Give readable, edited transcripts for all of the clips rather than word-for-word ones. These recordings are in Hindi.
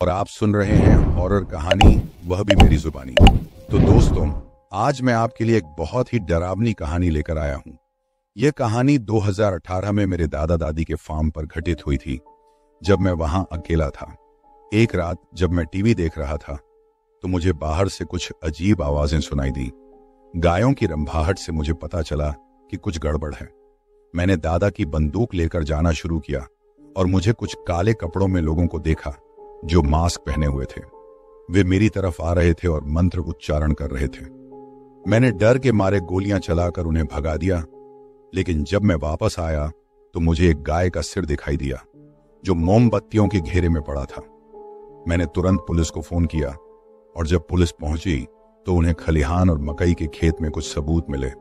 और आप सुन रहे हैं हॉरर कहानी, वह भी मेरी जुबानी। तो दोस्तों, आज मैं आपके लिए एक बहुत ही डरावनी कहानी लेकर आया हूं। यह कहानी 2018 में मेरे दादा दादी के फार्म पर घटित हुई थी, जब मैं वहां अकेला था। एक रात जब मैं टीवी देख रहा था तो मुझे बाहर से कुछ अजीब आवाजें सुनाई दी। गायों की रंभाहट से मुझे पता चला कि कुछ गड़बड़ है। मैंने दादा की बंदूक लेकर जाना शुरू किया और मुझे कुछ काले कपड़ों में लोगों को देखा जो मास्क पहने हुए थे। वे मेरी तरफ आ रहे थे और मंत्र उच्चारण कर रहे थे। मैंने डर के मारे गोलियां चलाकर उन्हें भगा दिया, लेकिन जब मैं वापस आया तो मुझे एक गाय का सिर दिखाई दिया जो मोमबत्तियों के घेरे में पड़ा था। मैंने तुरंत पुलिस को फोन किया और जब पुलिस पहुंची तो उन्हें खलिहान और मकई के खेत में कुछ सबूत मिले।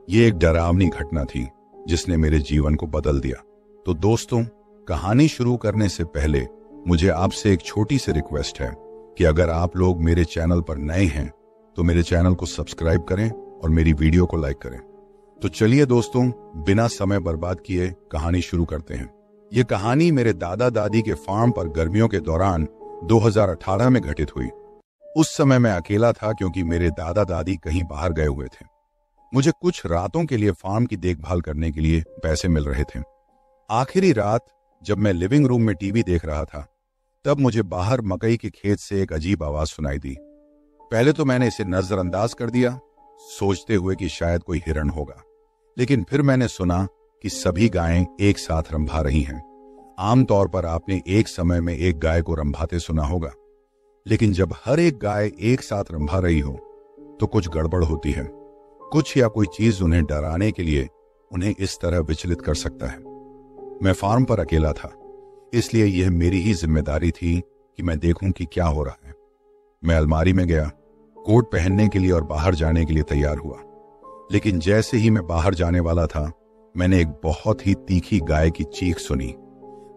ये एक डरावनी घटना थी जिसने मेरे जीवन को बदल दिया। तो दोस्तों, कहानी शुरू करने से पहले मुझे आपसे एक छोटी सी रिक्वेस्ट है कि अगर आप लोग मेरे चैनल पर नए हैं तो मेरे चैनल को सब्सक्राइब करें और मेरी वीडियो को लाइक करें। तो चलिए दोस्तों, बिना समय बर्बाद किए कहानी शुरू करते हैं। ये कहानी मेरे दादा दादी के फार्म पर गर्मियों के दौरान 2018 में घटित हुई। उस समय मैं अकेला था क्योंकि मेरे दादा दादी कहीं बाहर गए हुए थे। मुझे कुछ रातों के लिए फार्म की देखभाल करने के लिए पैसे मिल रहे थे। आखिरी रात जब मैं लिविंग रूम में टीवी देख रहा था तब मुझे बाहर मकई के खेत से एक अजीब आवाज सुनाई दी। पहले तो मैंने इसे नजरअंदाज कर दिया, सोचते हुए कि शायद कोई हिरण होगा, लेकिन फिर मैंने सुना कि सभी गायें एक साथ रंभा रही हैं। आमतौर पर आपने एक समय में एक गाय को रंभाते सुना होगा, लेकिन जब हर एक गाय एक साथ रंभा रही हो तो कुछ गड़बड़ होती है। कुछ या कोई चीज उन्हें डराने के लिए उन्हें इस तरह विचलित कर सकता है। मैं फार्म पर अकेला था, इसलिए यह मेरी ही जिम्मेदारी थी कि मैं देखूं कि क्या हो रहा है। मैं अलमारी में गया, कोट पहनने के लिए और बाहर जाने के लिए तैयार हुआ, लेकिन जैसे ही मैं बाहर जाने वाला था मैंने एक बहुत ही तीखी गाय की चीख सुनी।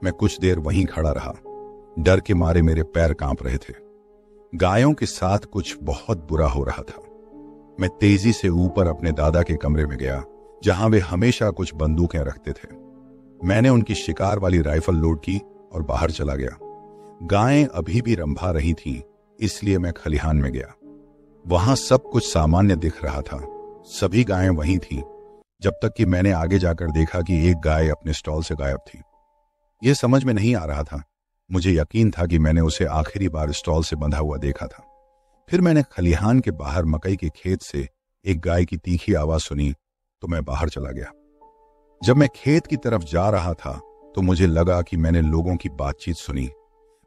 मैं कुछ देर वहीं खड़ा रहा, डर के मारे मेरे पैर कांप रहे थे। गायों के साथ कुछ बहुत बुरा हो रहा था। मैं तेजी से ऊपर अपने दादा के कमरे में गया, जहां वे हमेशा कुछ बंदूकें रखते थे। मैंने उनकी शिकार वाली राइफल लोड की और बाहर चला गया। गायें अभी भी रंभा रही थीं, इसलिए मैं खलिहान में गया। वहां सब कुछ सामान्य दिख रहा था, सभी गायें वहीं थीं, जब तक कि मैंने आगे जाकर देखा कि एक गाय अपने स्टॉल से गायब थी। यह समझ में नहीं आ रहा था। मुझे यकीन था कि मैंने उसे आखिरी बार स्टॉल से बंधा हुआ देखा था। फिर मैंने खलिहान के बाहर मकई के खेत से एक गाय की तीखी आवाज सुनी तो मैं बाहर चला गया। जब मैं खेत की तरफ जा रहा था तो मुझे लगा कि मैंने लोगों की बातचीत सुनी।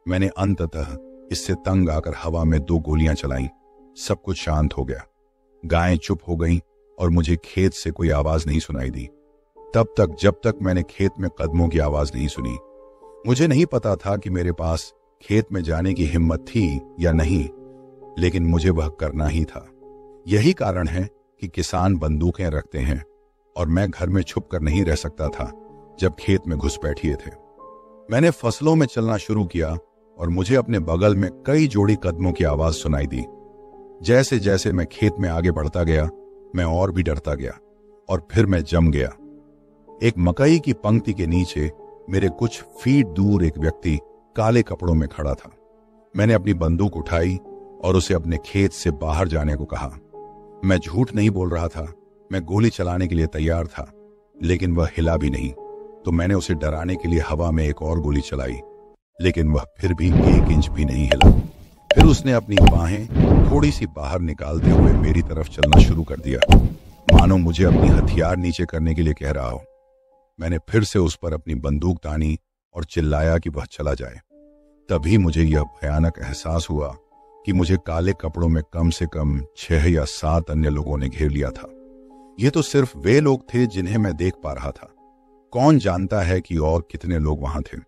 मैंने अंततः इससे तंग आकर हवा में 2 गोलियां चलाईं। सब कुछ शांत हो गया। गायें चुप हो गईं और मुझे खेत से कोई आवाज नहीं सुनाई दी, तब तक जब तक मैंने खेत में कदमों की आवाज नहीं सुनी। मुझे नहीं पता था कि मेरे पास खेत में जाने की हिम्मत थी या नहीं, लेकिन मुझे वह करना ही था। यही कारण है कि किसान बंदूकें रखते हैं और मैं घर में छुप कर नहीं रह सकता था जब खेत में घुस बैठिए थे। मैंने फसलों में चलना शुरू किया और मुझे अपने बगल में कई जोड़ी कदमों की आवाज सुनाई दी। जैसे जैसे मैं खेत में आगे बढ़ता गया मैं और भी डरता गया और फिर मैं जम गया। एक मकई की पंक्ति के नीचे मेरे कुछ फीट दूर एक व्यक्ति काले कपड़ों में खड़ा था। मैंने अपनी बंदूक उठाई और उसे अपने खेत से बाहर जाने को कहा। मैं झूठ नहीं बोल रहा था, मैं गोली चलाने के लिए तैयार था, लेकिन वह हिला भी नहीं। तो मैंने उसे डराने के लिए हवा में एक और गोली चलाई, लेकिन वह फिर भी 1 इंच भी नहीं हिला। फिर उसने अपनी बाहें थोड़ी सी बाहर निकालते हुए मेरी तरफ चलना शुरू कर दिया, मानो मुझे अपनी हथियार नीचे करने के लिए कह रहा हो। मैंने फिर से उस पर अपनी बंदूक तानी और चिल्लाया कि वह चला जाए। तभी मुझे यह भयानक एहसास हुआ कि मुझे काले कपड़ों में कम से कम 6 या 7 अन्य लोगों ने घेर लिया था। ये तो सिर्फ वे लोग थे जिन्हें मैं देख पा रहा था। कौन जानता है कि और कितने लोग वहां थे।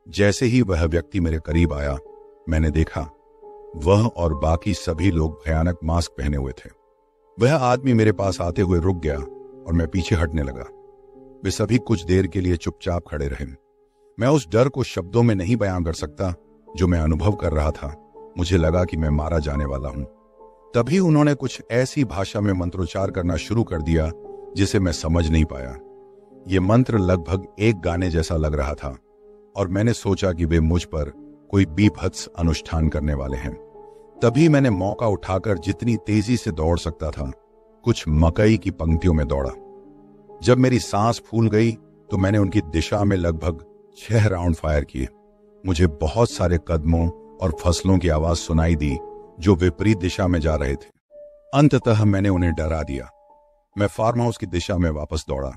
जैसे ही वह व्यक्ति मेरे करीब आया, मैंने देखा वह और बाकी सभी लोग भयानक मास्क पहने हुए थे। वह आदमी मेरे पास आते हुए रुक गया और मैं पीछे हटने लगा। वे सभी कुछ देर के लिए चुपचाप खड़े रहे। मैं उस डर को शब्दों में नहीं बयां कर सकता जो मैं अनुभव कर रहा था। मुझे लगा कि मैं मारा जाने वाला हूं। तभी उन्होंने कुछ ऐसी भाषा में मंत्रोच्चार करना शुरू कर दिया जिसे मैं समझ नहीं पाया। ये मंत्र लगभग एक गाने जैसा लग रहा था और मैंने सोचा कि वे मुझ पर कोई बीभत्स अनुष्ठान करने वाले हैं। तभी मैंने मौका उठाकर जितनी तेजी से दौड़ सकता था कुछ मकई की पंक्तियों में दौड़ा। जब मेरी सांस फूल गई तो मैंने उनकी दिशा में लगभग 6 राउंड फायर किए। मुझे बहुत सारे कदमों और फसलों की आवाज सुनाई दी जो विपरीत दिशा में जा रहे थे। अंततः मैंने उन्हें डरा दिया। मैं फार्म हाउस की दिशा में वापस दौड़ा,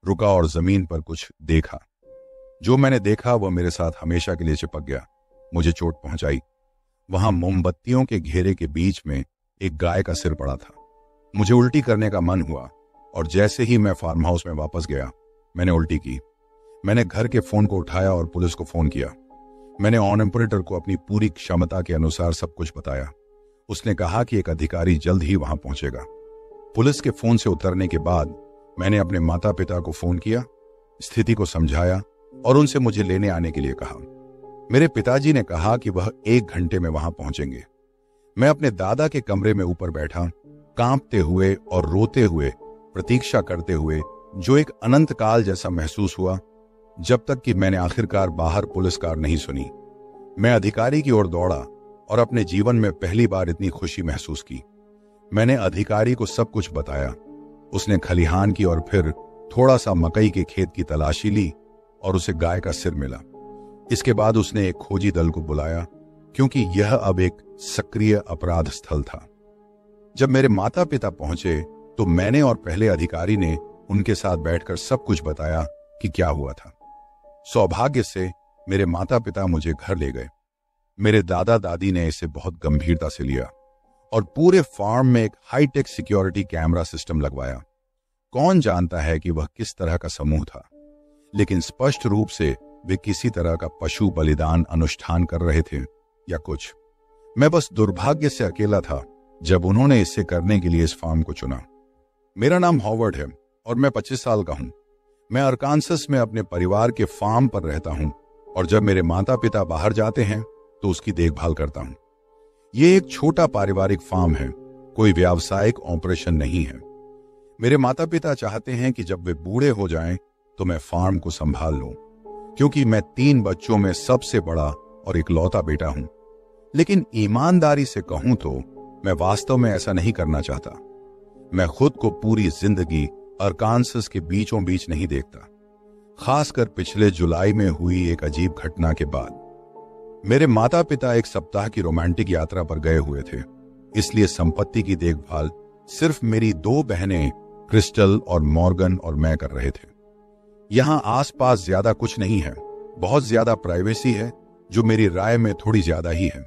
रुका और जमीन पर कुछ देखा। जो मैंने देखा वह मेरे साथ हमेशा के लिए चिपक गया, मुझे चोट पहुंचाई। वहां मोमबत्तियों के घेरे के बीच में एक गाय का सिर पड़ा था। मुझे उल्टी करने का मन हुआ और जैसे ही मैं फार्म हाउस में वापस गया मैंने उल्टी की। मैंने घर के फोन को उठाया और पुलिस को फोन किया। मैंने ऑन ऑपरेटर को अपनी पूरी क्षमता के अनुसार सब कुछ बताया। उसने कहा कि एक अधिकारी जल्द ही वहां पहुंचेगा। पुलिस के फोन से उतरने के बाद मैंने अपने माता पिता को फोन किया, स्थिति को समझाया और उनसे मुझे लेने आने के लिए कहा। मेरे पिताजी ने कहा कि वह 1 घंटे में वहां पहुंचेंगे। मैं अपने दादा के कमरे में ऊपर बैठा, कांपते हुए और रोते हुए, प्रतीक्षा करते हुए, जो एक अनंत काल जैसा महसूस हुआ, जब तक कि मैंने आखिरकार बाहर पुलिस कार नहीं सुनी। मैं अधिकारी की ओर दौड़ा और अपने जीवन में पहली बार इतनी खुशी महसूस की। मैंने अधिकारी को सब कुछ बताया। उसने खलिहान की और फिर थोड़ा सा मकई के खेत की तलाशी ली और उसे गाय का सिर मिला। इसके बाद उसने एक खोजी दल को बुलाया क्योंकि यह अब एक सक्रिय अपराध स्थल था। जब मेरे माता पिता पहुंचे तो मैंने और पहले अधिकारी ने उनके साथ बैठकर सब कुछ बताया कि क्या हुआ था। सौभाग्य से मेरे माता पिता मुझे घर ले गए। मेरे दादा दादी ने इसे बहुत गंभीरता से लिया और पूरे फार्म में एक हाईटेक सिक्योरिटी कैमरा सिस्टम लगवाया। कौन जानता है कि वह किस तरह का समूह था, लेकिन स्पष्ट रूप से वे किसी तरह का पशु बलिदान अनुष्ठान कर रहे थे या कुछ। मैं बस दुर्भाग्य से अकेला था जब उन्होंने इसे करने के लिए इस फार्म को चुना। मेरा नाम हॉवर्ड है और मैं 25 साल का हूं। मैं अरकानसस में अपने परिवार के फार्म पर रहता हूं और जब मेरे माता पिता बाहर जाते हैं तो उसकी देखभाल करता हूं। यह एक छोटा पारिवारिक फार्म है, कोई व्यावसायिक ऑपरेशन नहीं है। मेरे माता पिता चाहते हैं कि जब वे बूढ़े हो जाएं तो मैं फार्म को संभाल लूं, क्योंकि मैं 3 बच्चों में सबसे बड़ा और इकलौता बेटा हूं। लेकिन ईमानदारी से कहूं तो मैं वास्तव में ऐसा नहीं करना चाहता। मैं खुद को पूरी जिंदगी अरकानसस के बीचों बीच नहीं देखता, खासकर पिछले जुलाई में हुई एक अजीब घटना के बाद। मेरे माता पिता एक सप्ताह की रोमांटिक यात्रा पर गए हुए थे, इसलिए संपत्ति की देखभाल सिर्फ मेरी 2 बहनें क्रिस्टल और मॉर्गन और मैं कर रहे थे। यहां आसपास ज्यादा कुछ नहीं है, बहुत ज्यादा प्राइवेसी है जो मेरी राय में थोड़ी ज्यादा ही है।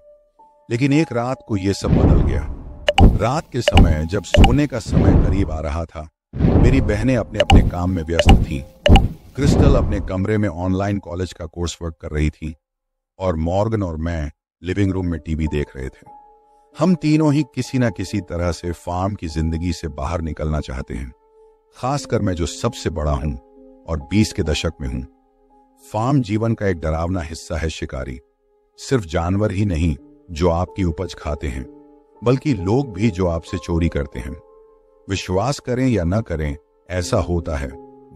लेकिन एक रात को यह सब बदल गया। रात के समय जब सोने का समय करीब आ रहा था, मेरी बहनें अपने अपने काम में व्यस्त थीं। क्रिस्टल अपने कमरे में ऑनलाइन कॉलेज का कोर्स वर्क कर रही थी और मॉर्गन और मैं लिविंग रूम में टीवी देख रहे थे। हम तीनों ही किसी न किसी तरह से फार्म की जिंदगी से बाहर निकलना चाहते हैं, खासकर मैं जो सबसे बड़ा हूं और 20 के दशक में हूं। फार्म जीवन का एक डरावना हिस्सा है शिकारी। सिर्फ जानवर ही नहीं जो आपकी उपज खाते हैं, बल्कि लोग भी जो आपसे चोरी करते हैं। विश्वास करें या न करें, ऐसा होता है,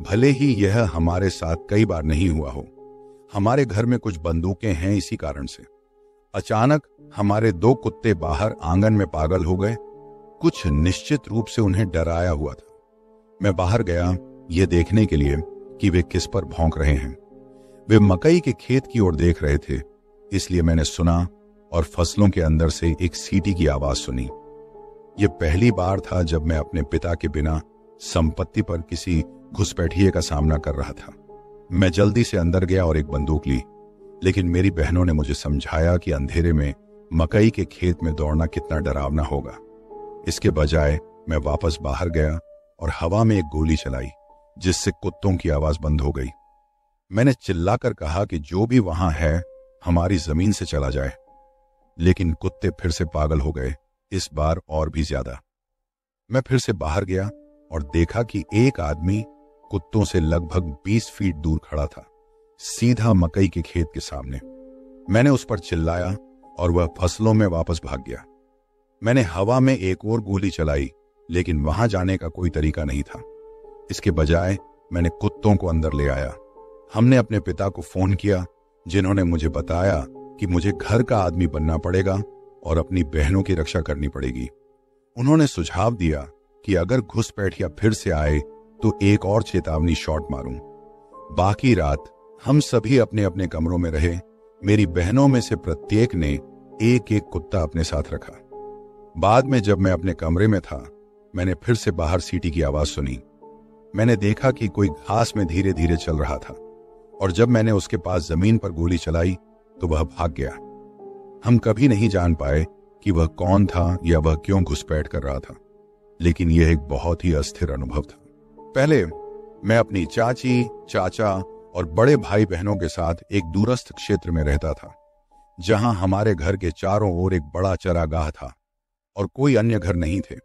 भले ही यह हमारे साथ कई बार नहीं हुआ हो। हमारे घर में कुछ बंदूकें हैं इसी कारण से। अचानक हमारे 2 कुत्ते बाहर आंगन में पागल हो गए। कुछ निश्चित रूप से उन्हें डराया हुआ था। मैं बाहर गया ये देखने के लिए कि वे किस पर भौंक रहे हैं। वे मकई के खेत की ओर देख रहे थे, इसलिए मैंने सुना और फसलों के अंदर से एक सीटी की आवाज सुनी। यह पहली बार था जब मैं अपने पिता के बिना संपत्ति पर किसी घुसपैठिए का सामना कर रहा था। मैं जल्दी से अंदर गया और एक बंदूक ली, लेकिन मेरी बहनों ने मुझे समझाया कि अंधेरे में मकई के खेत में दौड़ना कितना डरावना होगा। इसके बजाय मैं वापस बाहर गया और हवा में एक गोली चलाई, जिससे कुत्तों की आवाज बंद हो गई। मैंने चिल्लाकर कहा कि जो भी वहां है हमारी जमीन से चला जाए, लेकिन कुत्ते फिर से पागल हो गए, इस बार और भी ज्यादा। मैं फिर से बाहर गया और देखा कि एक आदमी कुत्तों से लगभग 20 फीट दूर खड़ा था, सीधा मकई के खेत के सामने। मैंने उस पर चिल्लाया और वह फसलों में वापस भाग गया। मैंने हवा में एक और गोली चलाई, लेकिन वहां जाने का कोई तरीका नहीं था। इसके बजाय मैंने कुत्तों को अंदर ले आया। हमने अपने पिता को फोन किया, जिन्होंने मुझे बताया कि मुझे घर का आदमी बनना पड़ेगा और अपनी बहनों की रक्षा करनी पड़ेगी। उन्होंने सुझाव दिया कि अगर घुसपैठिया फिर से आए तो एक और चेतावनी शॉट मारूं। बाकी रात हम सभी अपने अपने कमरों में रहे। मेरी बहनों में से प्रत्येक ने एक एक कुत्ता अपने साथ रखा। बाद में जब मैं अपने कमरे में था, मैंने फिर से बाहर सीटी की आवाज सुनी। मैंने देखा कि कोई घास में धीरे धीरे चल रहा था और जब मैंने उसके पास जमीन पर गोली चलाई तो वह भाग गया। हम कभी नहीं जान पाए कि वह कौन था या वह क्यों घुसपैठ कर रहा था, लेकिन यह एक बहुत ही अस्थिर अनुभव था। पहले मैं अपनी चाची, चाचा और बड़े भाई बहनों के साथ एक दूरस्थ क्षेत्र में रहता था, जहां हमारे घर के चारों ओर एक बड़ा चरागाह था और कोई अन्य घर नहीं थे।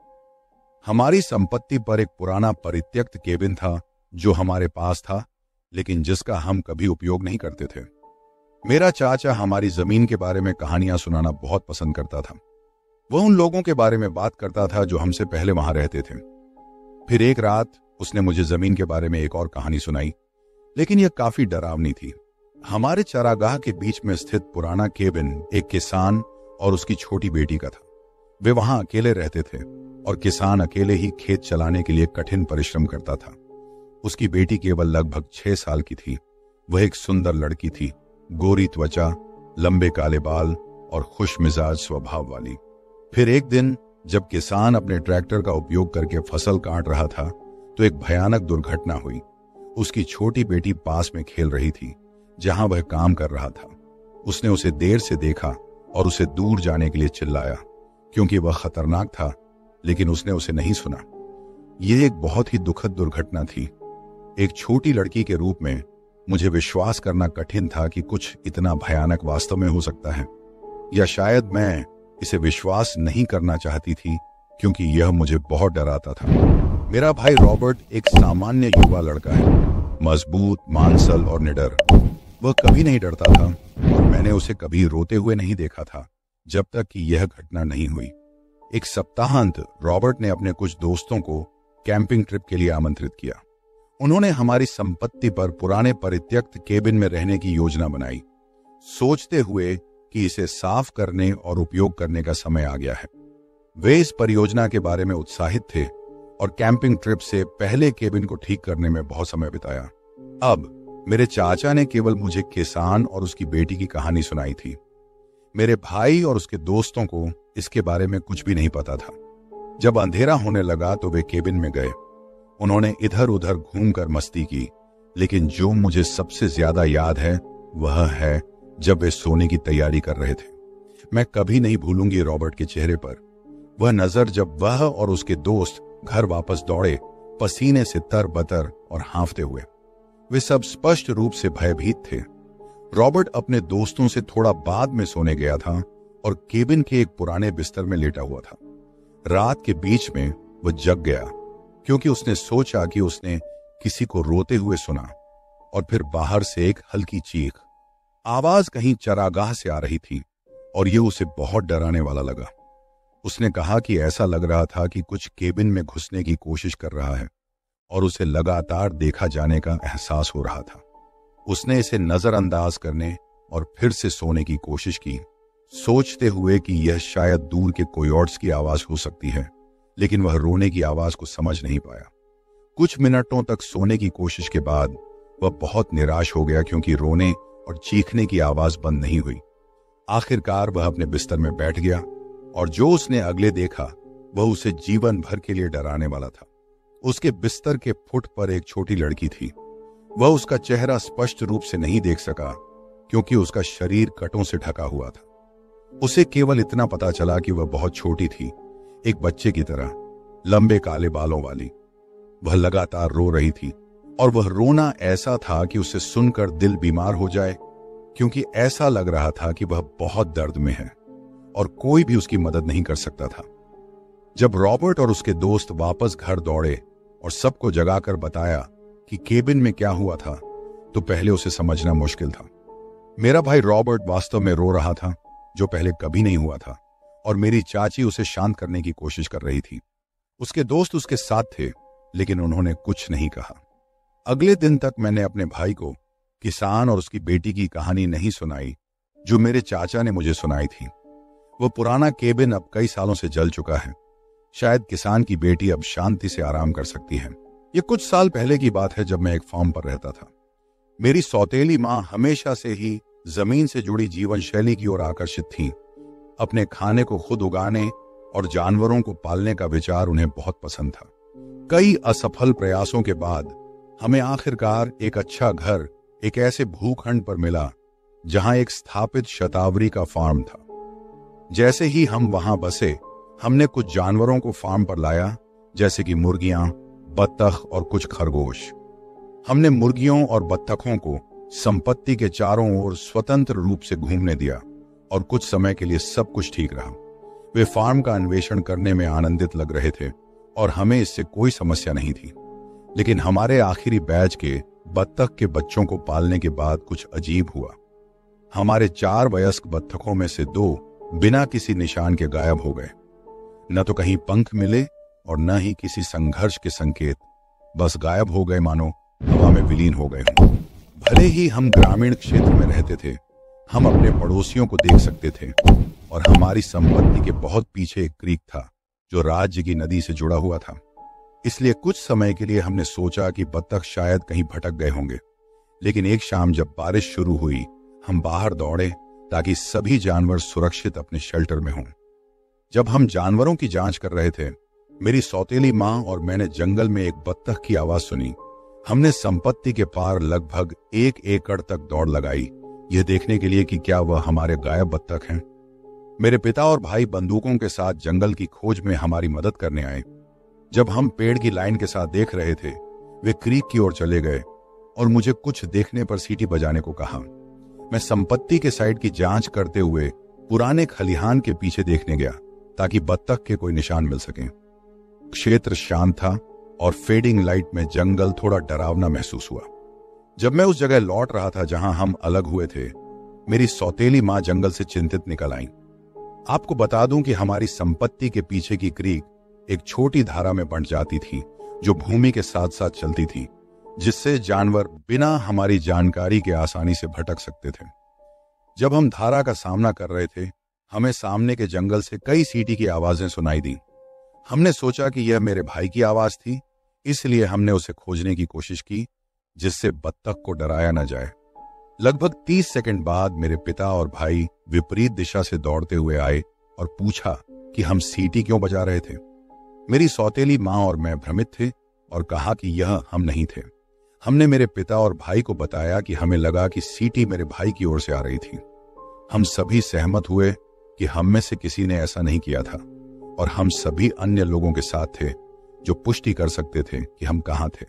हमारी संपत्ति पर एक पुराना परित्यक्त केबिन था जो हमारे पास था, लेकिन जिसका हम कभी उपयोग नहीं करते थे। मेरा चाचा हमारी जमीन के बारे में कहानियां सुनाना बहुत पसंद करता था। वह उन लोगों के बारे में बात करता था जो हमसे पहले वहां रहते थे। फिर एक रात उसने मुझे जमीन के बारे में एक और कहानी सुनाई, लेकिन यह काफी डरावनी थी। हमारे चरागाह के बीच में स्थित पुराना केबिन एक किसान और उसकी छोटी बेटी का था। वे वहां अकेले रहते थे और किसान अकेले ही खेत चलाने के लिए कठिन परिश्रम करता था। उसकी बेटी केवल लगभग 6 साल की थी। वह एक सुंदर लड़की थी, गोरी त्वचा, लंबे काले बाल और खुश मिजाज स्वभाव वाली। फिर एक दिन जब किसान अपने ट्रैक्टर का उपयोग करके फसल काट रहा था तो एक भयानक दुर्घटना हुई। उसकी छोटी बेटी पास में खेल रही थी जहां वह काम कर रहा था। उसने उसे देर से देखा और उसे दूर जाने के लिए चिल्लाया क्योंकि वह खतरनाक था, लेकिन उसने उसे नहीं सुना। यह एक बहुत ही दुखद दुर्घटना थी। एक छोटी लड़की के रूप में मुझे विश्वास करना कठिन था कि कुछ इतना भयानक वास्तव में हो सकता है, या शायद मैं इसे विश्वास नहीं करना चाहती थी क्योंकि यह मुझे बहुत डराता था। मेरा भाई रॉबर्ट एक सामान्य युवा लड़का है, मजबूत, मांसल और निडर। वह कभी नहीं डरता था और मैंने उसे कभी रोते हुए नहीं देखा था जब तक कि यह घटना नहीं हुई। एक सप्ताहांत रॉबर्ट ने अपने कुछ दोस्तों को कैंपिंग ट्रिप के लिए आमंत्रित किया। उन्होंने हमारी संपत्ति पर पुराने परित्यक्त केबिन में रहने की योजना बनाई, सोचते हुए कि इसे साफ करने और उपयोग करने का समय आ गया है। वे इस परियोजना के बारे में उत्साहित थे और कैंपिंग ट्रिप से पहले केबिन को ठीक करने में बहुत समय बिताया। अब मेरे चाचा ने केवल मुझे किसान और उसकी बेटी की कहानी सुनाई थी। मेरे भाई और उसके दोस्तों को इसके बारे में कुछ भी नहीं पता था। जब अंधेरा होने लगा तो वे केबिन में गए। उन्होंने इधर उधर घूमकर मस्ती की, लेकिन जो मुझे सबसे ज्यादा याद है वह है जब वे सोने की तैयारी कर रहे थे। मैं कभी नहीं भूलूंगी रॉबर्ट के चेहरे पर वह नजर जब वह और उसके दोस्त घर वापस दौड़े, पसीने से तरबतर और हांफते हुए। वे सब स्पष्ट रूप से भयभीत थे। रॉबर्ट अपने दोस्तों से थोड़ा बाद में सोने गया था और केबिन के एक पुराने बिस्तर में लेटा हुआ था। रात के बीच में वह जग गया क्योंकि उसने सोचा कि उसने किसी को रोते हुए सुना, और फिर बाहर से एक हल्की चीख। आवाज कहीं चरागाह से आ रही थी और यह उसे बहुत डराने वाला लगा। उसने कहा कि ऐसा लग रहा था कि कुछ केबिन में घुसने की कोशिश कर रहा है और उसे लगातार देखा जाने का एहसास हो रहा था। उसने इसे नजरअंदाज करने और फिर से सोने की कोशिश की, सोचते हुए कि यह शायद दूर के कोयोट्स की आवाज हो सकती है, लेकिन वह रोने की आवाज को समझ नहीं पाया। कुछ मिनटों तक सोने की कोशिश के बाद वह बहुत निराश हो गया क्योंकि रोने और चीखने की आवाज बंद नहीं हुई। आखिरकार वह अपने बिस्तर में बैठ गया और जो उसने अगले देखा वह उसे जीवन भर के लिए डराने वाला था। उसके बिस्तर के फुट पर एक छोटी लड़की थी। वह उसका चेहरा स्पष्ट रूप से नहीं देख सका क्योंकि उसका शरीर कटों से ढका हुआ था। उसे केवल इतना पता चला कि वह बहुत छोटी थी, एक बच्चे की तरह, लंबे काले बालों वाली। वह लगातार रो रही थी और वह रोना ऐसा था कि उसे सुनकर दिल बीमार हो जाए, क्योंकि ऐसा लग रहा था कि वह बहुत दर्द में है और कोई भी उसकी मदद नहीं कर सकता था। जब रॉबर्ट और उसके दोस्त वापस घर दौड़े और सबको जगाकर बताया कि केबिन में क्या हुआ था, तो पहले उसे समझना मुश्किल था। मेरा भाई रॉबर्ट वास्तव में रो रहा था, जो पहले कभी नहीं हुआ था, और मेरी चाची उसे शांत करने की कोशिश कर रही थी। उसके दोस्त उसके साथ थे, लेकिन उन्होंने कुछ नहीं कहा। अगले दिन तक मैंने अपने भाई को किसान और उसकी बेटी की कहानी नहीं सुनाई जो मेरे चाचा ने मुझे सुनाई थी। वो पुराना केबिन अब कई सालों से जल चुका है। शायद किसान की बेटी अब शांति से आराम कर सकती है। ये कुछ साल पहले की बात है, जब मैं एक फार्म पर रहता था। मेरी सौतेली माँ हमेशा से ही जमीन से जुड़ी जीवन शैली की ओर आकर्षित थी। अपने खाने को खुद उगाने और जानवरों को पालने का विचार उन्हें बहुत पसंद था। कई असफल प्रयासों के बाद हमें आखिरकार एक अच्छा घर एक ऐसे भूखंड पर मिला जहां एक स्थापित शतावरी का फार्म था। जैसे ही हम वहां बसे, हमने कुछ जानवरों को फार्म पर लाया, जैसे कि मुर्गियां, बत्तख और कुछ खरगोश। हमने मुर्गियों और बत्तखों को संपत्ति के चारों ओर स्वतंत्र रूप से घूमने दिया और कुछ समय के लिए सब कुछ ठीक रहा। वे फार्म का अन्वेषण करने में आनंदित लग रहे थे और हमें इससे कोई समस्या नहीं थी। लेकिन हमारे आखिरी बैच के बत्तख के बच्चों को पालने के बाद कुछ अजीब हुआ। हमारे 4 वयस्क बत्तखों में से 2 बिना किसी निशान के गायब हो गए। न तो कहीं पंख मिले और न ही किसी संघर्ष के संकेत। बस गायब हो गए, मानो हवा में विलीन हो गए हों। भले ही हम ग्रामीण क्षेत्र में रहते थे, हम अपने पड़ोसियों को देख सकते थे और हमारी संपत्ति के बहुत पीछे एक क्रीक था जो राज्य की नदी से जुड़ा हुआ था। इसलिए कुछ समय के लिए हमने सोचा कि बत्तख शायद कहीं भटक गए होंगे। लेकिन एक शाम जब बारिश शुरू हुई, हम बाहर दौड़े ताकि सभी जानवर सुरक्षित अपने शेल्टर में हों। जब हम जानवरों की जांच कर रहे थे, मेरी सौतेली माँ और मैंने जंगल में एक बत्तख की आवाज सुनी। हमने संपत्ति के पार लगभग 1 एकड़ तक दौड़ लगाई, यह देखने के लिए कि क्या वह हमारे गायब बत्तख हैं। मेरे पिता और भाई बंदूकों के साथ जंगल की खोज में हमारी मदद करने आए। जब हम पेड़ की लाइन के साथ देख रहे थे, वे क्रीक की ओर चले गए और मुझे कुछ देखने पर सीटी बजाने को कहा। मैं संपत्ति के साइड की जांच करते हुए पुराने खलिहान के पीछे देखने गया ताकि बत्तख के कोई निशान मिल सके। क्षेत्र शांत था और फेडिंग लाइट में जंगल थोड़ा डरावना महसूस हुआ। जब मैं उस जगह लौट रहा था जहां हम अलग हुए थे, मेरी सौतेली माँ जंगल से चिंतित निकल आई। आपको बता दूं कि हमारी संपत्ति के पीछे की क्रीक एक छोटी धारा में बंट जाती थी जो भूमि के साथ साथ चलती थी, जिससे जानवर बिना हमारी जानकारी के आसानी से भटक सकते थे। जब हम धारा का सामना कर रहे थे, हमें सामने के जंगल से कई सीटी की आवाजें सुनाई दी। हमने सोचा कि यह मेरे भाई की आवाज थी, इसलिए हमने उसे खोजने की कोशिश की जिससे बत्तख को डराया न जाए। लगभग 30 सेकंड बाद मेरे पिता और भाई विपरीत दिशा से दौड़ते हुए आए और पूछा कि हम सीटी क्यों बजा रहे थे। मेरी सौतेली माँ और मैं भ्रमित थे और कहा कि यह हम नहीं थे। हमने मेरे पिता और भाई को बताया कि हमें लगा कि सीटी मेरे भाई की ओर से आ रही थी। हम सभी सहमत हुए कि हम में से किसी ने ऐसा नहीं किया था और हम सभी अन्य लोगों के साथ थे जो पुष्टि कर सकते थे कि हम कहां थे।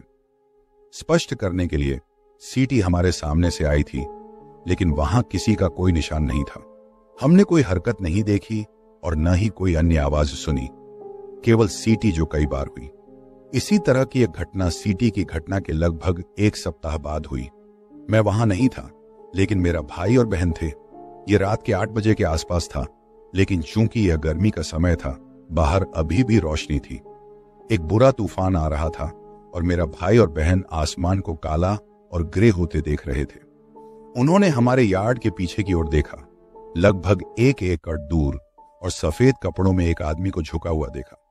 स्पष्ट करने के लिए, सीटी हमारे सामने से आई थी, लेकिन वहां किसी का कोई निशान नहीं था। हमने कोई हरकत नहीं देखी और न ही कोई अन्य आवाज सुनी, केवल सीटी जो कई बार हुई। इसी तरह की एक घटना सीटी की घटना के लगभग 1 सप्ताह बाद हुई। मैं वहां नहीं था, लेकिन मेरा भाई और बहन थे। यह रात के 8 बजे के आसपास था, लेकिन चूंकि यह गर्मी का समय था, बाहर अभी भी रोशनी थी। एक बुरा तूफान आ रहा था और मेरा भाई और बहन आसमान को काला और ग्रे होते देख रहे थे। उन्होंने हमारे यार्ड के पीछे की ओर देखा, लगभग 1 एकड़ दूर, और सफेद कपड़ों में एक आदमी को झुका हुआ देखा।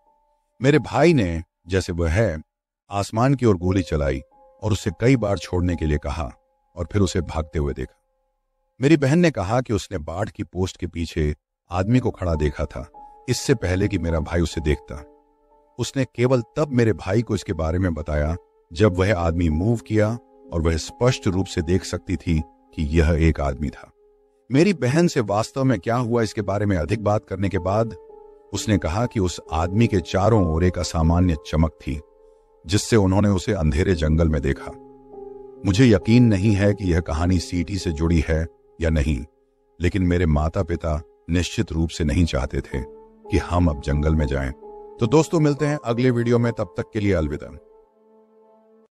मेरे भाई ने, जैसे वह है, आसमान की ओर गोली चलाई और उसे कई बार छोड़ने के लिए कहा और फिर उसे भागते हुए देखा। मेरी बहन ने कहा कि उसने बाढ़ की पोस्ट के पीछे आदमी को खड़ा देखा था, इससे पहले कि मेरा भाई उसे देखता। उसने केवल तब मेरे भाई को इसके बारे में बताया जब वह आदमी मूव किया और वह स्पष्ट रूप से देख सकती थी कि यह एक आदमी था। मेरी बहन से वास्तव में क्या हुआ इसके बारे में अधिक बात करने के बाद उसने कहा कि उस आदमी के चारों ओर एक असामान्य चमक थी, जिससे उन्होंने उसे अंधेरे जंगल में देखा। मुझे यकीन नहीं है कि यह कहानी सीटी से जुड़ी है या नहीं, लेकिन मेरे माता पिता निश्चित रूप से नहीं चाहते थे कि हम अब जंगल में जाएं। तो दोस्तों, मिलते हैं अगले वीडियो में, तब तक के लिए अलविदा।